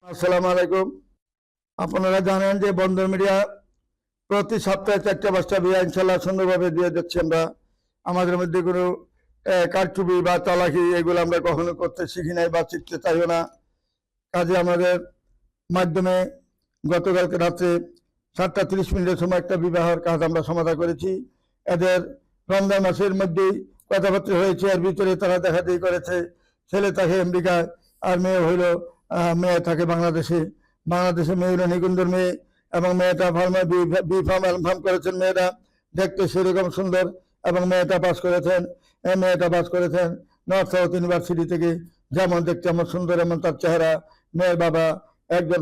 আসসালামু আলাইকুম। আপনারা জানেন যে বন্দর মিডিয়া প্রতি সপ্তাহে 4টা-5টা বিয়ে ইনশাল্লাহ সুন্দরভাবে দিয়ে যাচ্ছি আমরা। আমাদের মধ্যে কোনো কারচুপি বা চালাকি এগুলো আমরা কখনো করতে শিখি নাই বা শিখতে চাইও না। কাজে আমাদের মাধ্যমে গতকালকে রাত্রে 7:30 সময় একটা বিবাহের কাজ আমরা সমাধা করেছি। এদের রমজান মাসের মধ্যেই কথাবার্তা হয়েছে, এর ভিতরে তারা দেখাদেখি করেছে। ছেলে থাকে আমেরিকায় আর মেয়ে হইল মেয়ে থাকে বাংলাদেশে। মেয়ে হইল নিকুঞ্জর মেয়ে এবং মেয়েটা বি ফার্ম এল ফার্ম করেছেন। মেয়েটা দেখতে সেরকম সুন্দর এবং মেয়েটা পাস করেছেন নর্থ সাউথ ইউনিভার্সিটি থেকে। যেমন দেখতে এমন সুন্দর এমন তার চেহারা। মেয়ের বাবা একজন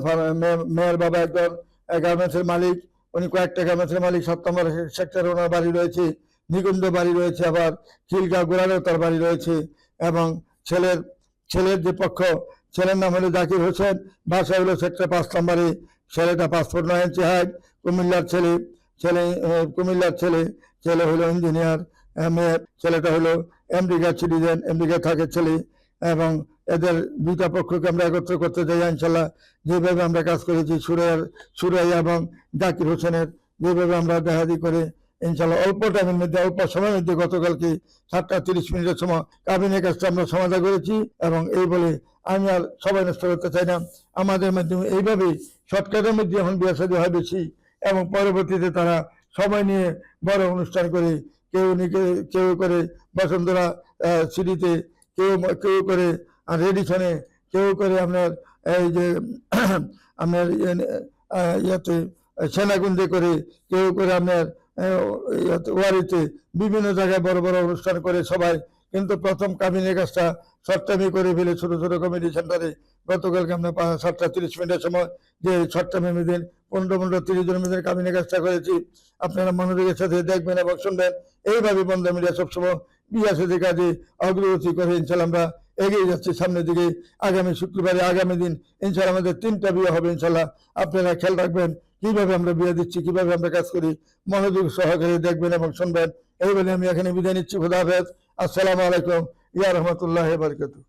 গার্মেন্টসের মালিক। উনি কয়েকটা গার্মেন্টসের মালিক। 7 নম্বর সেক্টরে ওনার বাড়ি রয়েছে, নিকুঞ্জ বাড়ি রয়েছে, আবার খিলগা গোড়ালেও তার বাড়ি রয়েছে। এবং ছেলের যে পক্ষ, ছেলের নাম হলো জাকির হোসেন, বাসা হলো সেক্টর 5 নম্বরে। ছেলেটা 5 ফুট 9 ইঞ্চি হাইট, কুমিল্লার ছেলে। ছেলে হলো ইঞ্জিনিয়ার। ছেলেটা হলো আমেরিকার সিটিজেন, আমেরিকা থাকে ছেলে। এবং এদের দুইটা পক্ষকে আমরা একত্র করতে চাই ইনশাল্লাহ। যেভাবে আমরা কাজ করেছি সুরাইয়া এবং জাকির হোসেনের, যেভাবে আমরা দেখাদি করে ইনশাল্লাহ অল্প টাইমের মধ্যে, অল্প সময়ের মধ্যে গতকালকে 7:30 সময় কাবিনের কাজটা আমরা সমাধা করেছি। এবং এই বলে আমি আর সবাই নষ্ট করতে চাই না। আমাদের মাধ্যমে এইভাবেই শর্টকাটের মধ্যে এখন বিয়ে শাদী হয় বেশি, এবং পরবর্তীতে তারা সময় নিয়ে বড় অনুষ্ঠান করে, কেউ করে বসুন্ধরা সিটিতে, কেউ করে রেডিসনে, কেউ করে আপনার এই যে আপনার ইয়াতে সেনাকুঞ্জে করে, কেউ করে আপনার ওয়ারিতে, বিভিন্ন জায়গায় বড় বড় অনুষ্ঠান করে সবাই। কিন্তু প্রথম কাবিনের কাজটা শর্টটাইমে করে ফেলে ছোট ছোট কমিটি সেন্টারে। গতকালকে আমরা 7:30 সময় যে শর্টটাইমের মধ্যে 15-30 জনের মধ্যে কাবিনের কাজটা করেছি। আপনারা মনোযোগের সাথে দেখবেন এবং শুনবেন। এইভাবে বন্ধ মিডিয়া সবসময় বিয়ে সাথে কাজে অগ্রগতি করে ইনশাল্লাহ আমরা এগিয়ে যাচ্ছি সামনের দিকে। আগামী শুক্রবারে, আগামী দিন ইনশাল্লাহ আমাদের 3টা বিয়ে হবে ইনশাল্লাহ। আপনারা খেয়াল রাখবেন কিভাবে আমরা বিয়ে দিচ্ছি, কিভাবে আমরা কাজ করি। মনোযোগ সহকারে দেখবেন এবং শুনবেন। এই বলে আমি এখানে বিদায় নিচ্ছি। খুদা হাফেজ। আসসালামু আলাইকুম ইয়া রহমতুল্লাহ বারকাতুহু।